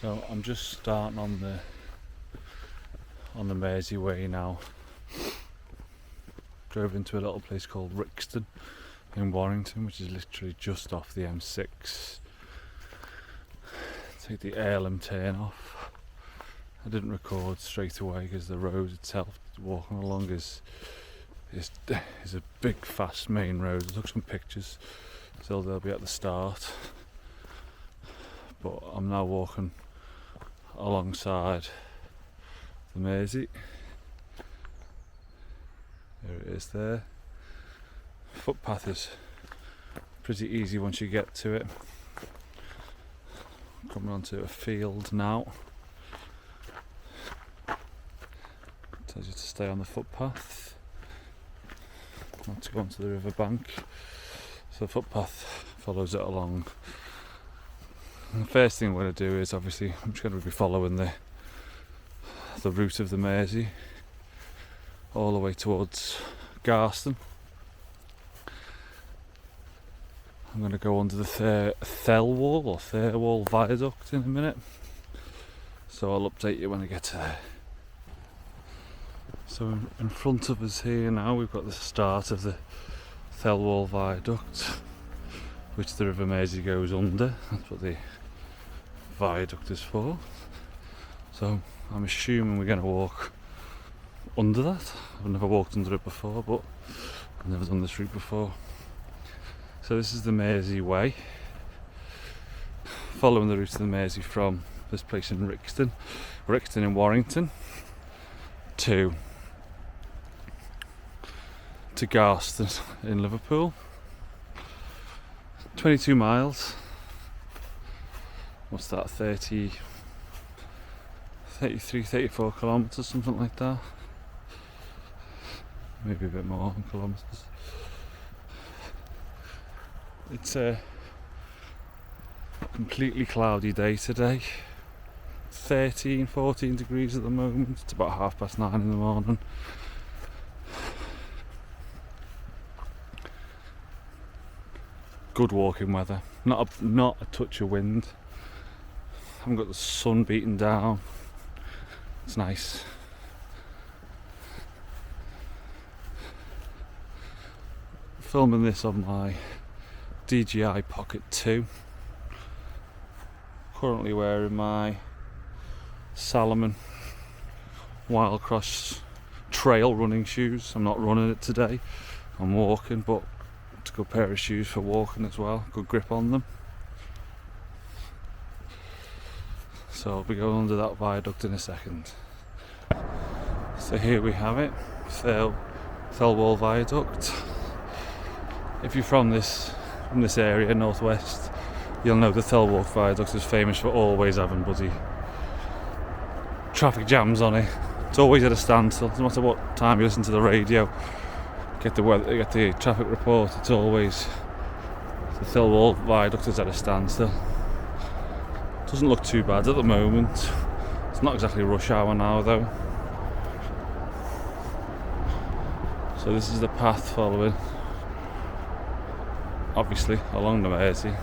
So I'm just starting on the Mersey Way now. Drove into a little place called Rixton in Warrington, which is literally just off the M6. Take the Earlham turn off. I didn't record straight away because the road itself, walking along, is a big fast main road. I took some pictures, so they'll be at the start. But I'm now walking alongside the Mersey. There it is there. Footpath is pretty easy once you get to it. Coming onto a field now. Tells you to stay on the footpath, not to go onto the riverbank. So the footpath follows it along. And the first thing I'm going to do is, obviously, I'm just going to be following the route of the Mersey all the way towards Garston. I'm going to go under the Thirlwall viaduct in a minute, so I'll update you when I get to there. So in front of us here now we've got the start of the Thirlwall viaduct, which the River Mersey goes under. That's what the viaduct is for. So I'm assuming we're going to walk under that. I've never walked under it before, but I've never done this route before. So this is the Mersey Way, following the route of the Mersey from this place in Rixton in Warrington, to Garston in Liverpool. 22 miles. What's that, 33, 34 kilometres, something like that. Maybe a bit more in kilometres. It's a completely cloudy day today. 14 degrees at the moment. It's about 9:30 in the morning. Good walking weather. Not a touch of wind. Haven't got the sun beating down. It's nice. Filming this on my DJI Pocket 2. Currently wearing my Salomon Wildcross trail running shoes. I'm not running it today, I'm walking, but it's a good pair of shoes for walking as well. Good grip on them. So I'll be going under that viaduct in a second. So here we have it, Thirlwall Viaduct. If you're from this area, northwest, you'll know the Thirlwall Viaduct is famous for always having bloody traffic jams on it. It's always at a standstill, no matter what time you listen to the radio, get the traffic report, it's always the Thirlwall Viaduct is at a standstill. Doesn't look too bad at the moment. It's not exactly rush hour now though. So this is the path following, obviously, along the Mersey.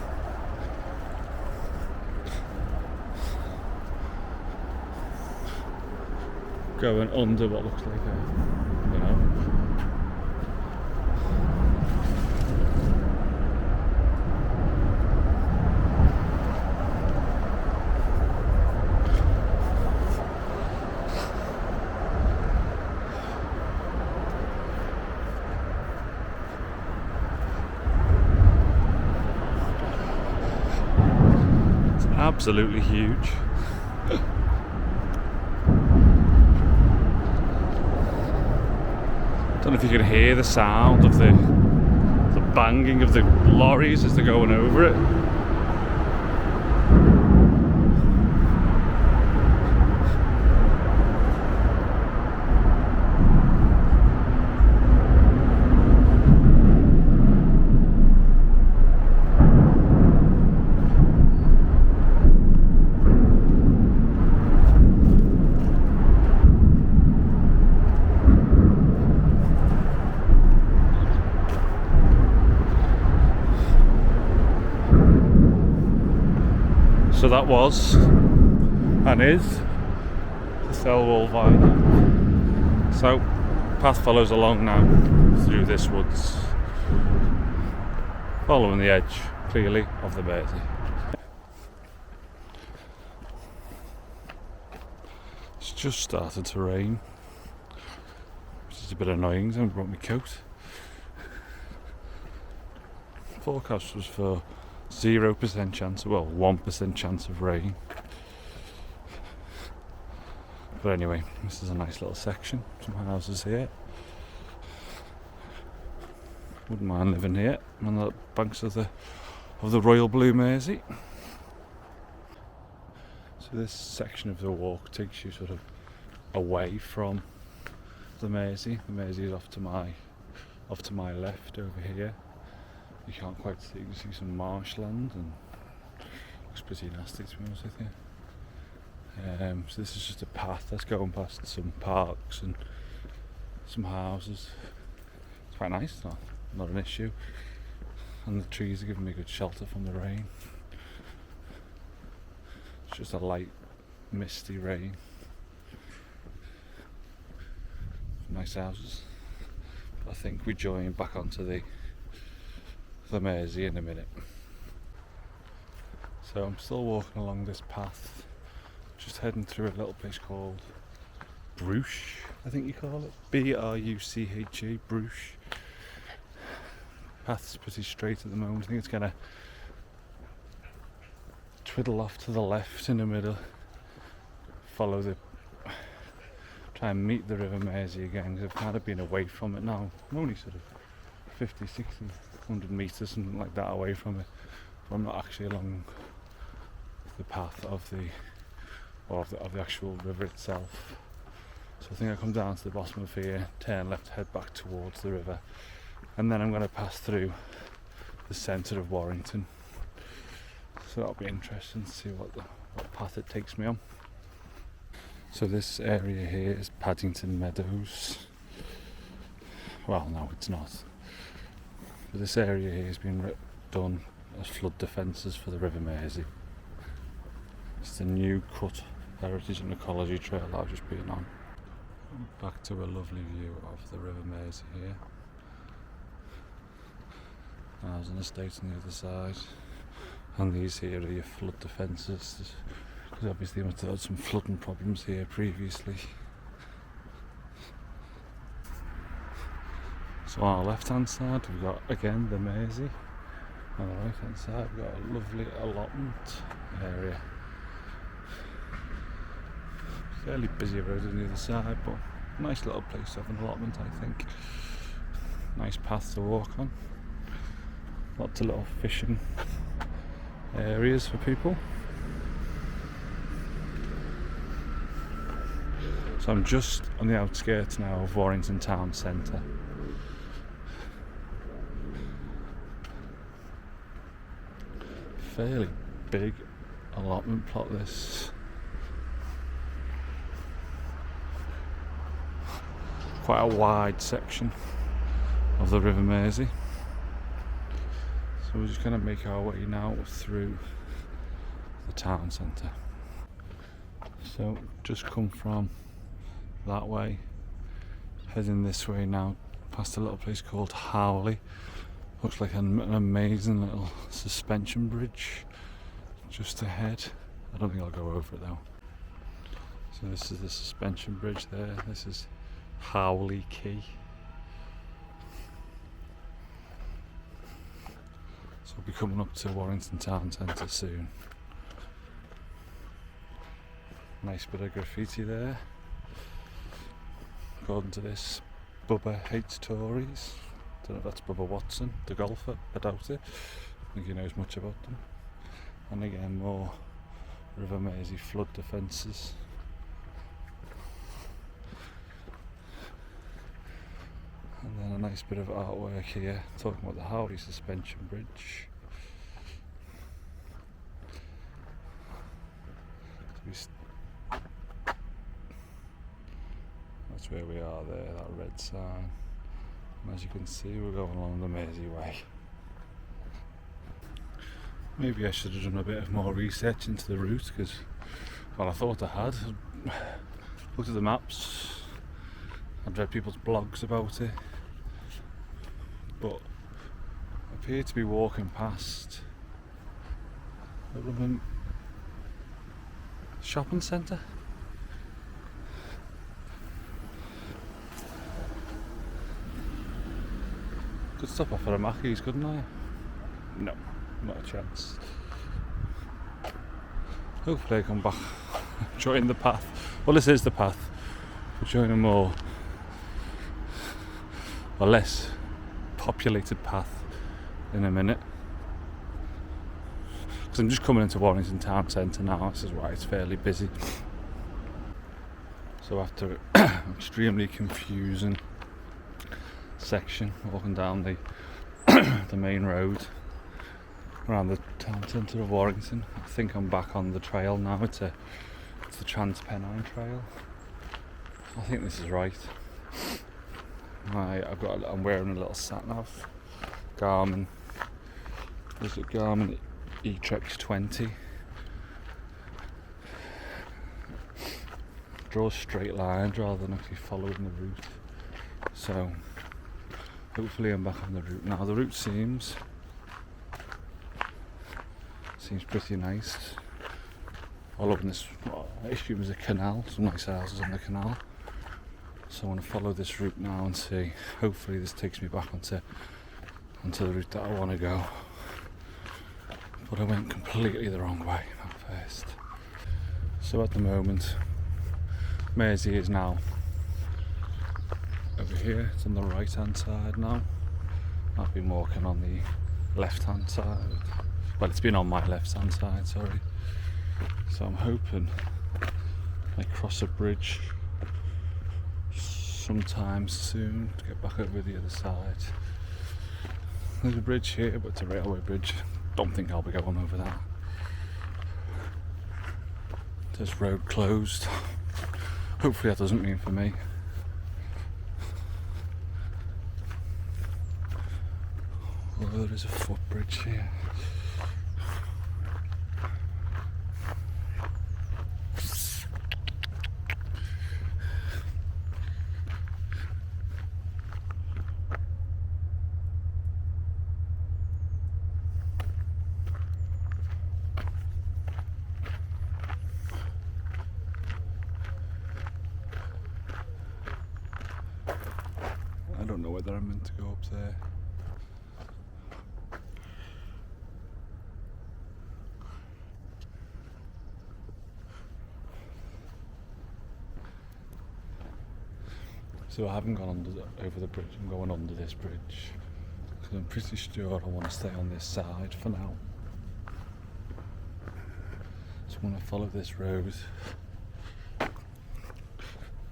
Going under what looks like it's absolutely huge. I don't know if you can hear the sound of the banging of the lorries as they're going over it. So that was and is the Thelwall Viaduct. So, path follows along now through this woods, following the edge, clearly, of the Mersey. It's just started to rain, which is a bit annoying, so I haven't brought my coat. Forecast was for 0% chance, well, 1% chance of rain. But anyway, this is a nice little section, some houses here. Wouldn't mind living here on the banks of the Royal Blue Mersey. So this section of the walk takes you sort of away from the Mersey. The Mersey is off to my left over here. You can't quite see, you can see some marshland, and looks pretty nasty, to be honest with you. So this is just a path that's going past some parks and some houses. It's quite nice, not an issue, and the trees are giving me good shelter from the rain. It's just a light misty rain. Nice houses. I think we join back onto the Mersey in a minute. So I'm still walking along this path, just heading through a little place called Bruche, I think you call it, B-R-U-C-H-E, Bruche. Path's pretty straight at the moment. I think it's gonna twiddle off to the left in the middle, try and meet the River Mersey again, because I've kind of been away from it now. I'm only sort of 50, 60, 100 metres, something like that away from it, but I'm not actually along the path of the actual river itself. So I think I come down to the bottom of here, turn left, head back towards the river, and then I'm going to pass through the centre of Warrington. So that'll be interesting to see what path it takes me on. So this area here is Paddington Meadows. Well, no, it's not. But this area here has been done as flood defences for the River Mersey. It's the New Cut Heritage and Ecology Trail I've just been on. Back to a lovely view of the River Mersey here. There's an estate on the other side, and these here are your flood defences, because obviously there must have had some flooding problems here previously. So on our left hand side we've got again the Mersey, on the right hand side we've got a lovely allotment area. Fairly busy road on the other side, but nice little place to have an allotment, I think. Nice path to walk on. Lots of little fishing areas for people. So I'm just on the outskirts now of Warrington town centre. Fairly big allotment plot this. Quite a wide section of the River Mersey. So we're just going to make our way now through the town centre. So just come from that way, heading this way now, past a little place called Howley. Looks like an amazing little suspension bridge just ahead. I don't think I'll go over it though. So this is the suspension bridge there. This is Howley Quay. So we'll be coming up to Warrington town centre soon. Nice bit of graffiti there. According to this, Bubba hates Tories. Don't know if that's Bubba Watson, the golfer, I doubt it. I think he knows much about them. And again, more River Mersey flood defences. And then a nice bit of artwork here, talking about the Howley suspension bridge. That's where we are there, that red sign. And as you can see, we're going along the Mersey Way. Maybe I should have done a bit of more research into the route, because Well, I thought I had. Looked at the maps. I'd read people's blogs about it. But I appear to be walking past a Roman shopping centre. Could stop off at a Mackey's, couldn't I? No, not a chance. Hopefully I come back, join the path. Well, this is the path. We'll join a more or less populated path in a minute. Because I'm just coming into Warrington town centre now, this is why it's fairly busy. So after extremely confusing section walking down the the main road around the town centre of Warrington, I think I'm back on the trail now. It's the Trans-Pennine Trail. I think this is right. I'm wearing a little sat-nav Garmin. There's a Garmin E-Trex 20. Draws straight lines rather than actually following the route. So hopefully I'm back on the route now. The route seems pretty nice. All up in this, I assume is a canal, some nice houses on the canal. So I want to follow this route now and see. Hopefully this takes me back onto the route that I want to go. But I went completely the wrong way at first. So at the moment, Mersey is now over here. It's on the right hand side now. I've been walking on the left hand side. Well, it's been on my left hand side, sorry. So I'm hoping I cross a bridge sometime soon to get back over the other side. There's a bridge here, but it's a railway bridge. Don't think I'll be going over that. This road closed. Hopefully that doesn't mean for me. Although there is a footbridge here. I don't know whether I'm meant to go up there. So I haven't gone over the bridge, I'm going under this bridge. Because I'm pretty sure I want to stay on this side for now. So I want to follow this road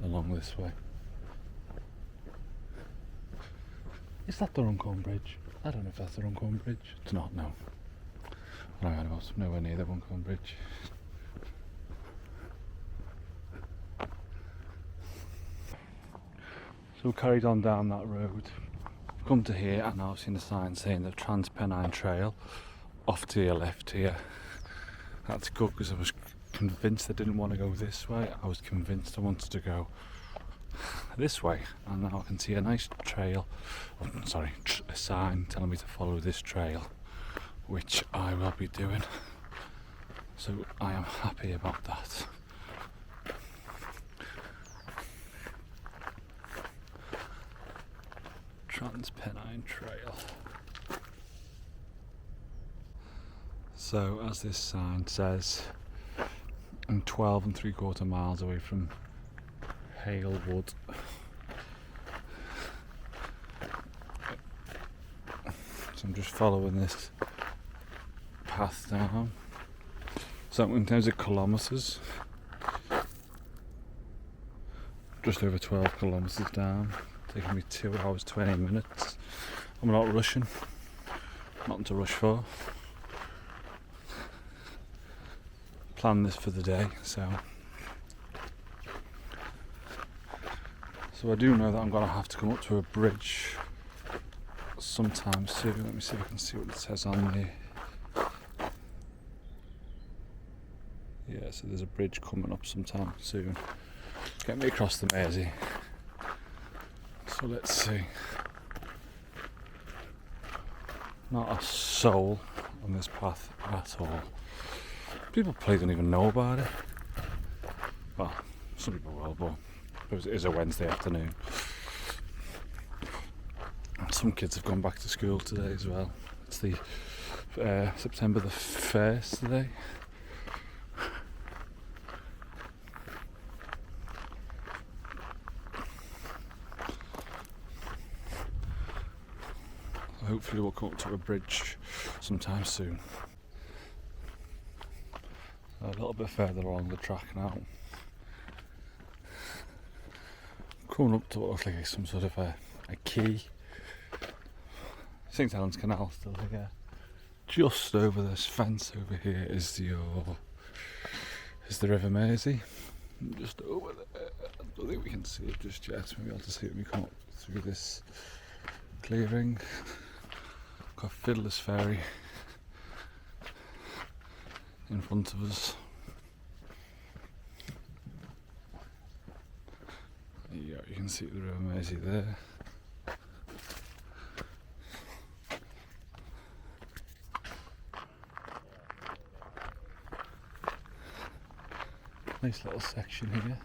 along this way. Is that the Runcorn Bridge? I don't know if that's the Runcorn Bridge. It's not, no. I don't know, it's nowhere near the Runcorn Bridge. So we carried on down that road. We've come to here and now I've seen a sign saying the Trans-Pennine Trail off to your left here. That's good because I was convinced I didn't want to go this way. I was convinced I wanted to go this way, and now I can see a nice trail, a sign telling me to follow this trail, which I will be doing. So I am happy about that. Trans-Pennine Trail. So as this sign says, I'm 12 3/4 miles away from Halewood. So I'm just following this path down. So in terms of kilometres, just over 12 kilometres down, taking me 2 hours 20 minutes. I'm not rushing, nothing to rush for. Plan this for the day, so I do know that I'm going to have to come up to a bridge sometime soon. Let me see if I can see what it says on there. Yeah, Yeah, so there's a bridge coming up sometime soon. Get me across the Mersey. So let's see. Not a soul on this path at all. People probably don't even know about it. Well, some people will, but it is a Wednesday afternoon. And some kids have gone back to school today as well. It's the September the 1st today. Hopefully we'll come up to a bridge sometime soon. A little bit further along the track now. Coming up to what looks like some sort of a quay. St Helens Canal still here. Just over this fence over here is the River Mersey. Just over there. I don't think we can see it just yet. Maybe I'll just see it when we come up through this clearing. Got Fiddler's Ferry in front of us. Yeah, you can see the River Mersey there. Nice little section here.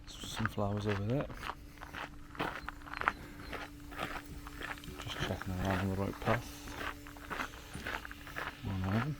Some flowers over there. Just checking around on the right path. One on.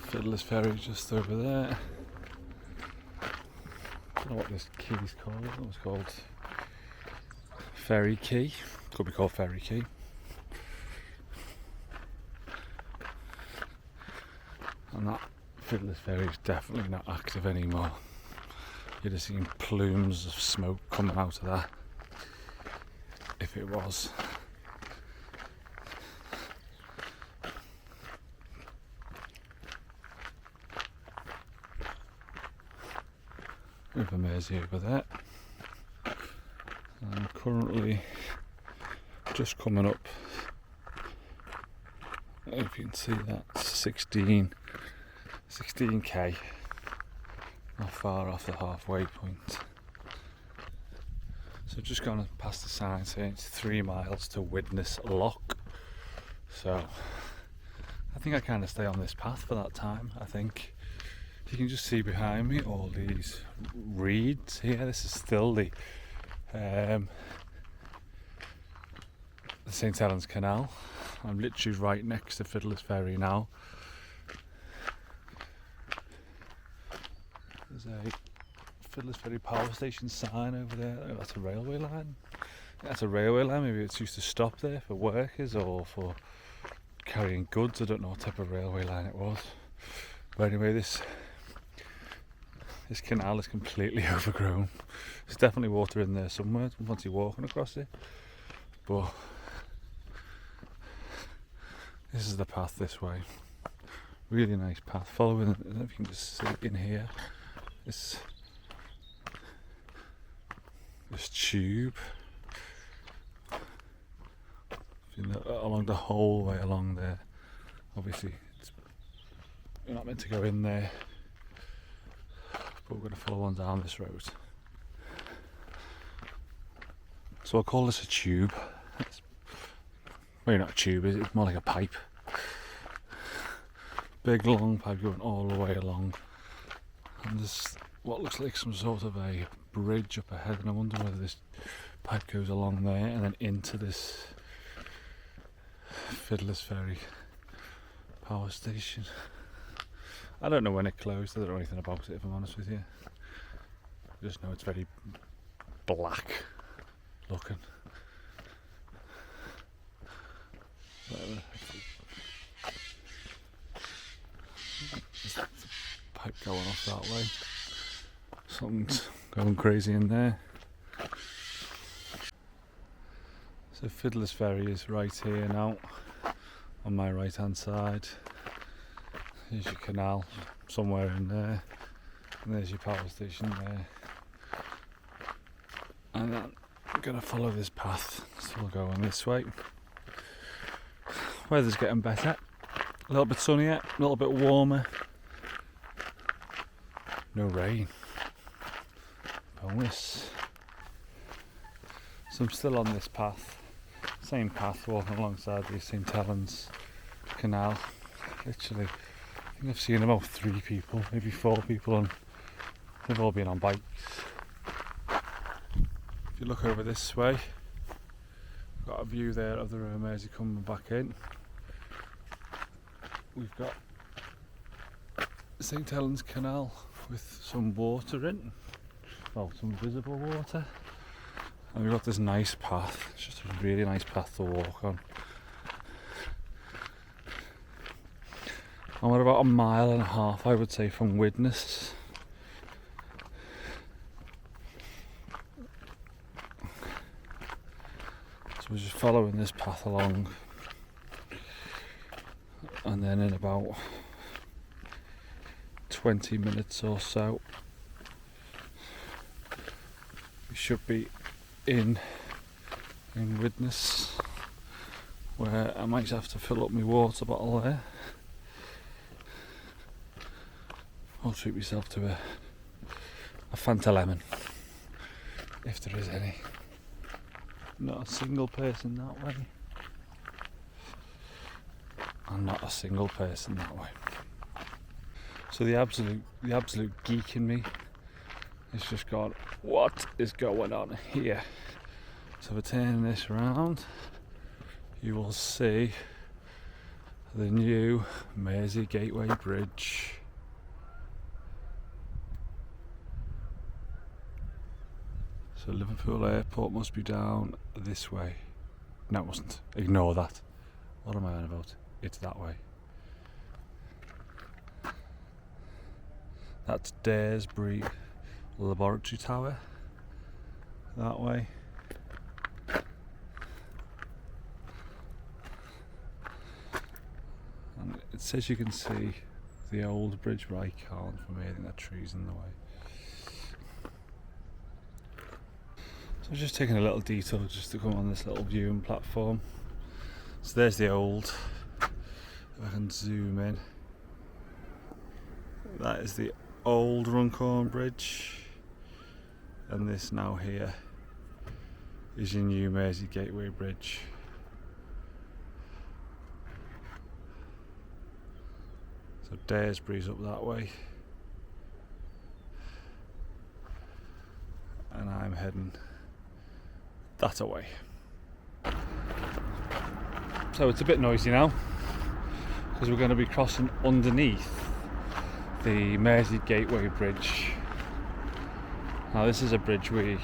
Fiddler's Ferry just over there. I don't know what this quay's called. It was called Ferry Quay. Could be called Ferry Quay. And that Fiddler's Ferry is definitely not active anymore. You'd have seen plumes of smoke coming out of that if it was. River Mersey over there. I'm currently just coming up. If you can see that, 16k. Not far off the halfway point. So just gone past the sign saying it's 3 miles to Widnes Lock. So I think I kind of stay on this path for that time. I think you can just see behind me all these reeds here. This is still the St Helens Canal. I'm literally right next to Fiddler's Ferry now. There's a Fiddler's Ferry power station sign over there. Oh, that's a railway line. That's a railway line. Maybe it's used to stop there for workers or for carrying goods. I don't know what type of railway line it was. But anyway, this canal is completely overgrown. There's definitely water in there somewhere once you're walking across it. But this is the path this way. Really nice path. Following, I don't know if you can just see it in here. This tube. Along the whole way along there. Obviously, you're not meant to go in there. But we're going to follow on down this road. So I'll call this a tube. Well, not a tube, it's more like a pipe. Big long pipe going all the way along. And there's what looks like some sort of a bridge up ahead, and I wonder whether this pipe goes along there and then into this Fiddler's Ferry power station. I don't know when it closed. I don't know anything about it, if I'm honest with you. I just know it's very black looking. Whatever. There's a pipe going off that way. Something's going crazy in there. So Fiddler's Ferry is right here now, on my right hand side. There's your canal somewhere in there, and there's your power station there. And then I'm going to follow this path, still going this way. Weather's getting better, a little bit sunnier, a little bit warmer. No rain. Bonus. So I'm still on this path, same path, walking alongside the St Helens Canal. Literally, I think I've seen about 3 people, maybe 4 people on. They've all been on bikes. If you look over this way, we've got a view there of the River Mersey coming back in. We've got St Helens Canal with some water in, well, some visible water. And we've got this nice path, it's just a really nice path to walk on. And we're about 1.5 miles, I would say, from Widnes. So we're just following this path along, and then in about 20 minutes or so we should be in Widnes, where I might have to fill up my water bottle there. I'll treat myself to a Fanta lemon, if there is any. Not a single person that way. And not a single person that way. So the absolute geek in me has just gone, what is going on here? So if I turn this around, you will see the new Mersey Gateway Bridge. So Liverpool Airport must be down this way. No, it mustn't. Ignore that. What am I on about? It's that way. That's Daresbury Laboratory Tower. That way. And it says you can see the old bridge, but I can't from here. I think that tree's in the way. So I'm just taking a little detour just to come on this little viewing platform. So there's the old, if I can zoom in, that is the old Runcorn Bridge, and this now here is your new Mersey Gateway Bridge. So Daresbury's up that way, and I'm heading that away. So it's a bit noisy now because we're going to be crossing underneath the Mersey Gateway Bridge. Now this is a bridge me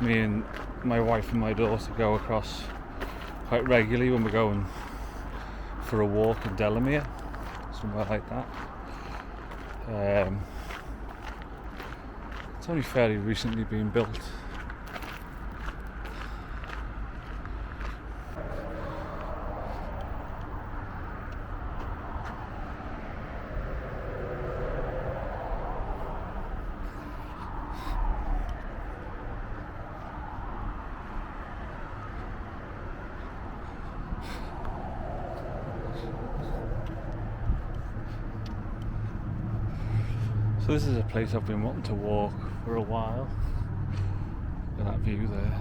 and my wife and my daughter go across quite regularly when we're going for a walk in Delamere, somewhere like that. It's only fairly recently been built. So this is a place I've been wanting to walk for a while. Look at that view there.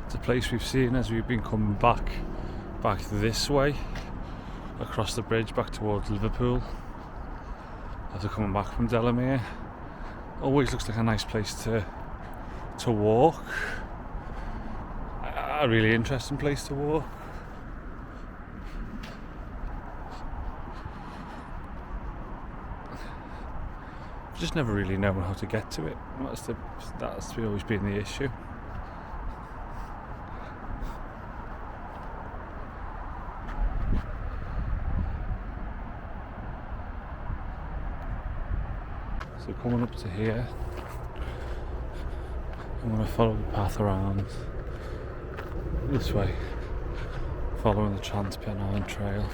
It's a place we've seen as we've been coming back this way, across the bridge back towards Liverpool, after coming back from Delamere. Always looks like a nice place to walk. A really interesting place to walk. Just never really known how to get to it. That's always been the issue. So coming up to here, I'm going to follow the path around this way, following the Trans-Pennine Trail.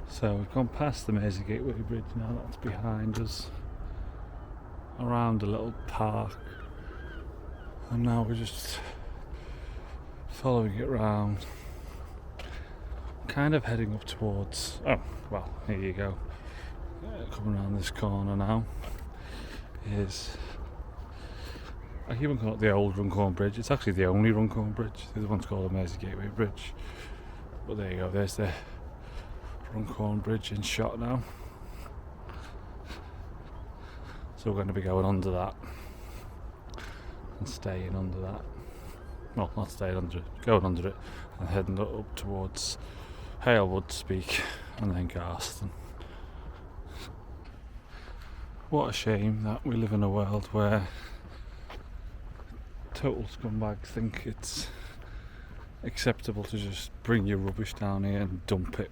So we've gone past the Mersey Gateway Bridge now, that's behind us, around a little park, and now we're just following it round, kind of heading up towards, oh well, here you go, coming around this corner now is, I keep on calling it the old Runcorn Bridge. It's actually the only Runcorn Bridge, the other one's called the Mersey Gateway Bridge, but there you go, there's the Runcorn Bridge in shot now. So we're going to be going under that and staying under that. Well, not staying under it, going under it and heading up towards Halewood, Speke and then Garston. What a shame that we live in a world where total scumbags think it's acceptable to just bring your rubbish down here and dump it.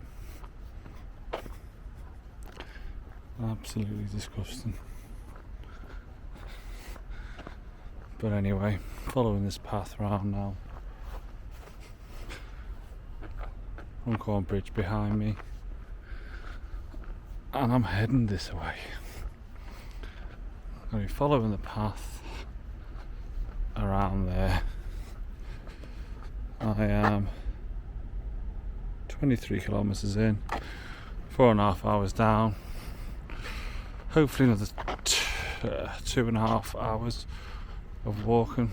Absolutely disgusting. But anyway, following this path round now. Runcorn Bridge behind me. And I'm heading this way. I'm going to be following the path around there. I am 23 kilometres in, 4.5 hours down. Hopefully another 2.5 hours of walking.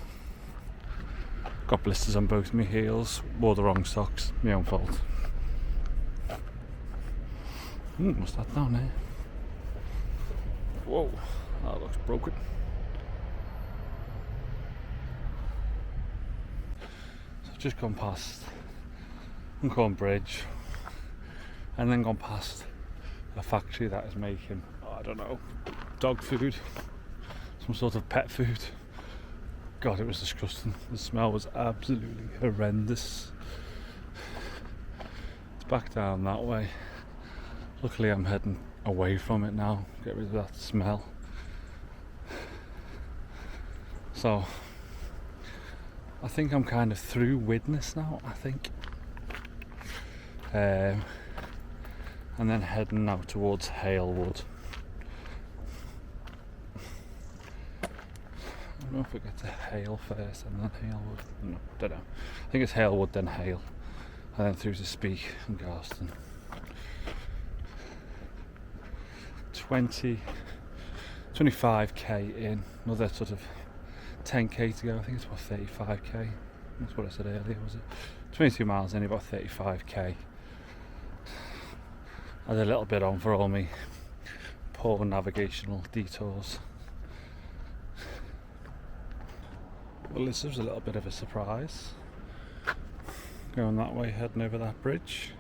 Got blisters on both my heels, wore the wrong socks, my own fault. What's that down there? Whoa, that looks broken. So I've just gone past Runcorn Bridge and then gone past a factory that is making, I don't know, dog food, some sort of pet food. God, it was disgusting. The smell was absolutely horrendous. It's back down that way. Luckily I'm heading away from it now, get rid of that smell. So I think I'm kind of through Widnes now, I think. And then heading now towards Halewood. I don't know if we get to Hale first and then Halewood. No, don't know. I think it's Halewood then Hale, and then through to Speke and Garston. 25k in, another sort of 10k to go. I think it's about 35k. That's what I said earlier, was it? 22 miles in, about 35k. I had a little bit on for all my poor navigational detours. Well, this was a little bit of a surprise. Going that way, heading over that bridge.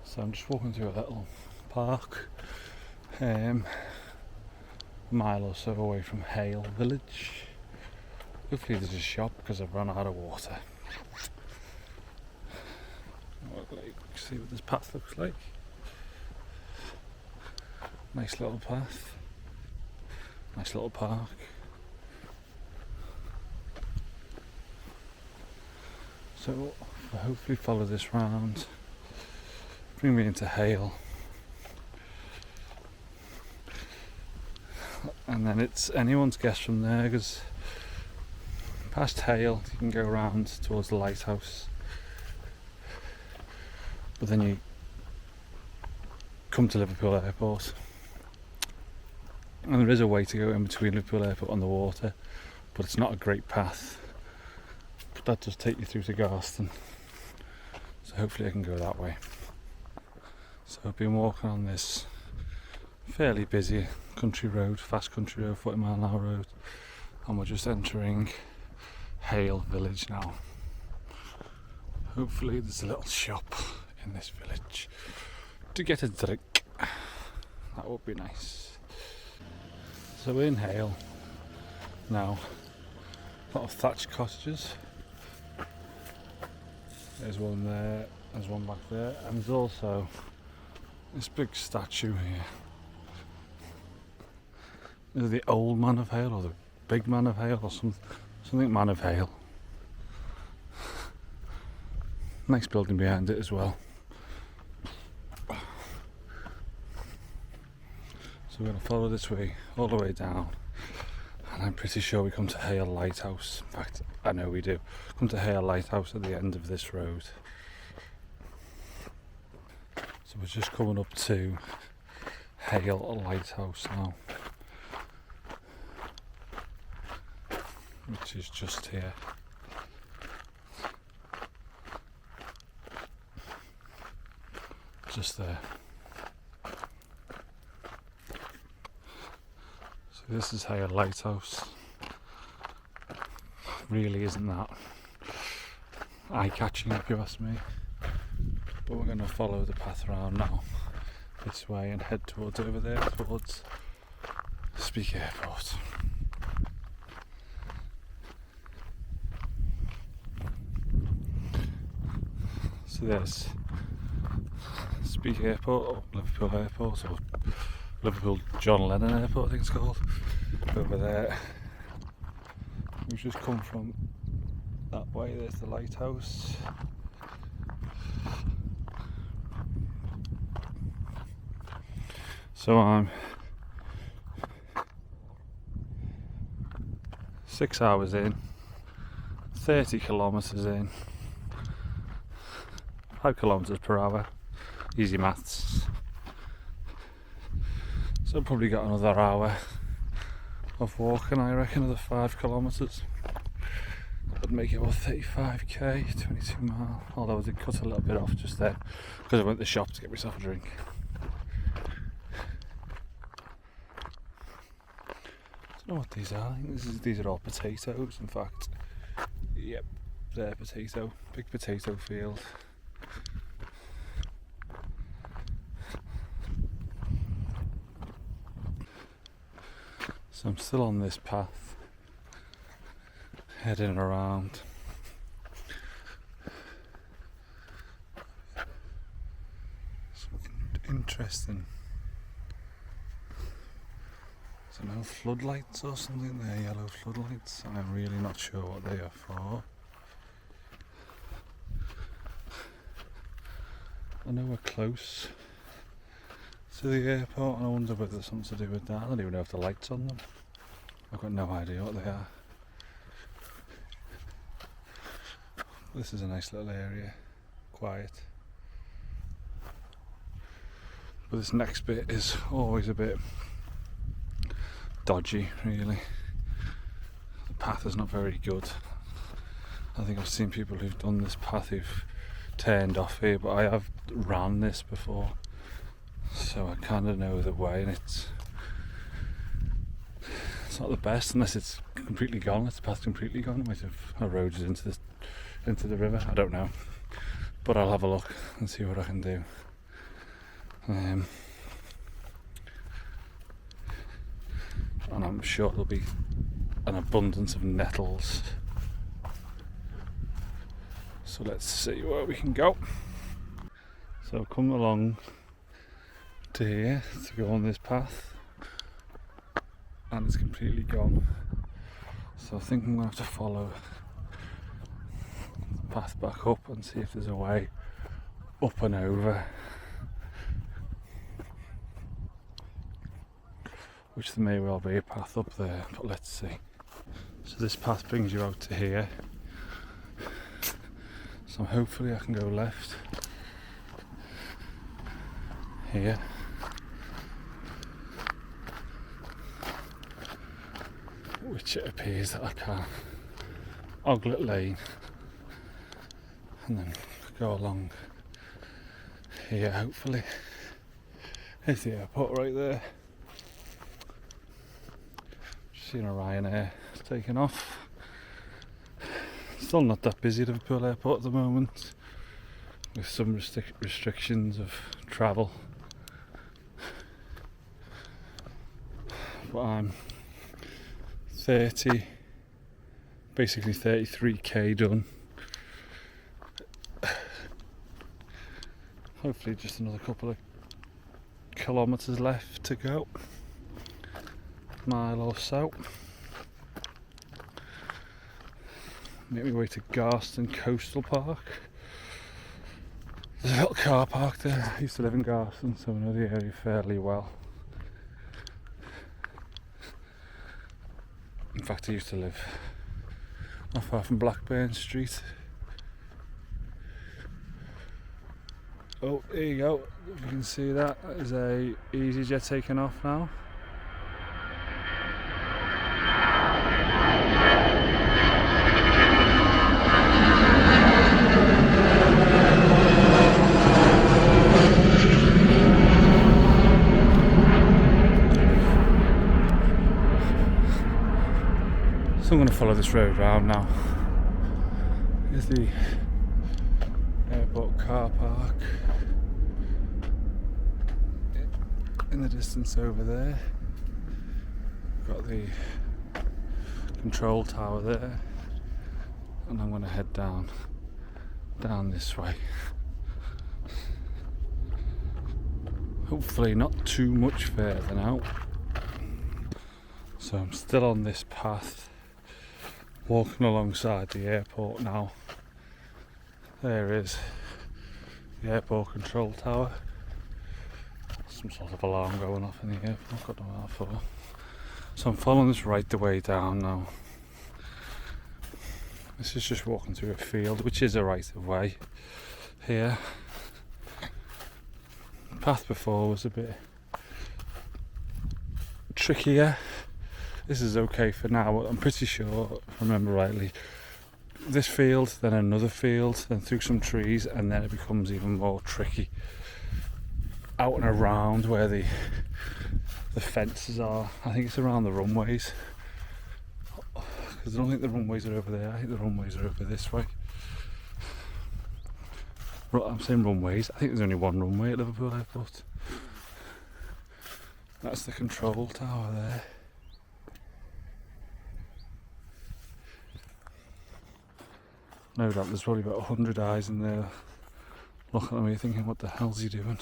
So I'm just walking through a little park, a mile or so away from Hale village. Hopefully there's a shop because I've run out of water. See what this path looks like. Nice little path. Nice little park. So we'll hopefully follow this round, bring me into Hale, and then it's anyone's guess from there, because past Hale you can go around towards the lighthouse, but then you come to Liverpool Airport, and there is a way to go in between Liverpool Airport and the water, but it's not a great path. But that does take you through to Garston. So hopefully I can go that way. So I've been walking on this fairly busy country road, fast country road, 40-mile-an-hour road, and we're just entering Hale village now. Hopefully there's a little shop in this village to get a drink. That would be nice. So we're in Hale now. A lot of thatched cottages. There's one there, there's one back there, and there's also this big statue here. Is it the old man of Hale or the big man of Hale or something man of Hale? Nice building behind it as well. So we're going to follow this way all the way down, and I'm pretty sure we come to Hale Lighthouse. In fact, I know we do. Come to Hale Lighthouse at the end of this road. So we're just coming up to Hale Lighthouse now, which is just here. Just there. So this is Hale Lighthouse. Really isn't that eye-catching if you ask me, but we're going to follow the path around now this way and head towards over there, towards Speke Airport. So there's Speke Airport, or Liverpool Airport, or Liverpool John Lennon Airport I think it's called, over there. We've just come from that way, there's the lighthouse. So I'm 6 hours in, 30 kilometres in, 5 kilometres per hour, easy maths. So I've probably got another hour of walking, I reckon, another 5 kilometres. That'd make it about 35k, 22 mile, although I did cut a little bit off just then because I went to the shop to get myself a drink. I don't know what these are. I think these are all potatoes, in fact. Yep, they're potato, big potato field. So I'm still on this path, heading around. Some interesting, I don't know, floodlights or something. They're yellow floodlights. I'm really not sure what they are for. I know we're close to the airport, and I wonder whether there's something to do with that. I don't even know if the light's on them. I've got no idea what they are. This is a nice little area, quiet. But this next bit is always a bit dodgy, really. The path is not very good. I think I've seen people who've done this path who've turned off here, but I have ran this before, so I kind of know the way, and it's not the best unless it's completely gone. If the path's completely gone, it might have eroded into the river. I don't know, but I'll have a look and see what I can do. And I'm sure there'll be an abundance of nettles. So let's see where we can go. So I've come along to here to go on this path, and it's completely gone. So I think I'm going to have to follow the path back up and see if there's a way up and over, which there may well be a path up there, but let's see. So this path brings you out to here, so hopefully I can go left here, which it appears that I can. Oglet Lane, and then go along here, hopefully. There's the airport right there. Just seen a Ryanair taking off. Still not that busy, Liverpool airport at the moment, with some restrictions of travel. But I'm basically 33k done. Hopefully just another couple of kilometres left to go, mile or so. Make my way to Garston Coastal Park. There's a little car park there. I used to live in Garston, so I know the area fairly well. In fact, I used to live not far from Blackburn Street. Oh, there you go. If you can see that, that is a EasyJet taking off now. So I'm going to follow this road round now. Here's the airport car park in the distance over there. Got the control tower there, and I'm going to head down this way. Hopefully not too much further now. So I'm still on this path, walking alongside the airport now. There is the airport control tower. Some sort of alarm going off in the airport, got no what for. So I'm following this right the way down now. This is just walking through a field, which is a right of way here. The path before was a bit trickier. This is okay for now, but I'm pretty sure, if I remember rightly, this field, then another field, then through some trees, and then it becomes even more tricky out and around where the fences are. I think it's around the runways, because I don't think the runways are over there. I think the runways are over this way. I'm saying runways. I think there's only one runway at Liverpool Airport. That's the control tower there. No doubt there's probably about 100 eyes in there looking at me thinking, what the hell's he doing?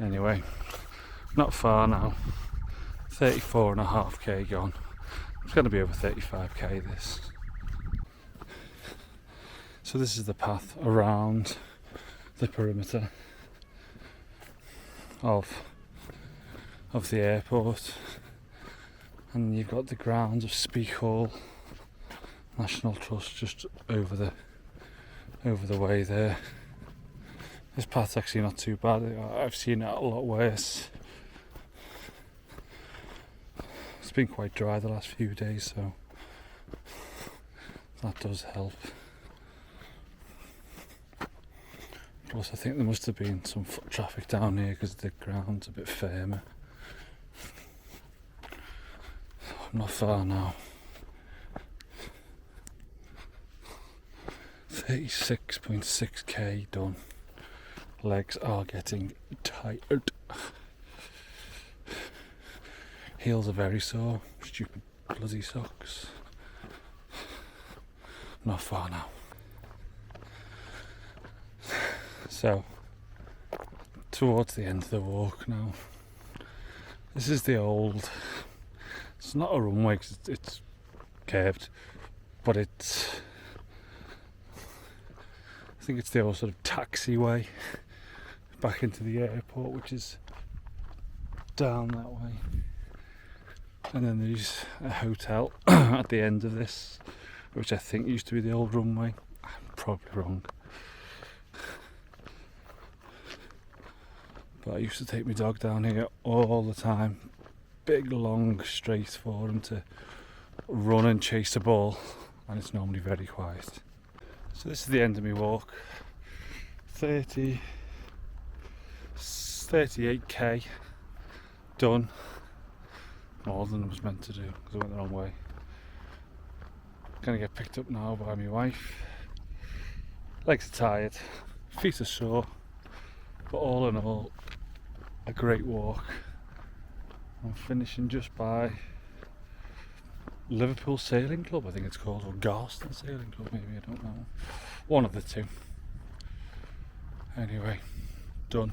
Anyway, not far now. 34.5k gone. It's going to be over 35k this. So this is the path around the perimeter of the airport, and you've got the grounds of Speke Hall National Trust just over the way there. This path's actually not too bad. I've seen it a lot worse. It's been quite dry the last few days, so that does help. Plus I think there must have been some foot traffic down here because the ground's a bit firmer. I'm not far now. 36.6k done. Legs are getting tired. Heels are very sore. Stupid bloody socks. Not far now. So, towards the end of the walk now. This is the old... It's not a runway because it's curved, but it's... I think it's the old sort of taxiway back into the airport, which is down that way. And then there's a hotel at the end of this, which I think used to be the old runway. I'm probably wrong. But I used to take my dog down here all the time big long straight for him to run and chase a ball, and it's normally very quiet. So this is the end of my walk. 38k done. More than I was meant to do because I went the wrong way. Gonna get picked up now by my wife. Legs are tired, feet are sore, but all in all, a great walk. I'm finishing just by Liverpool Sailing Club, I think it's called, or Garston Sailing Club, maybe, I don't know. One of the two. Anyway, done.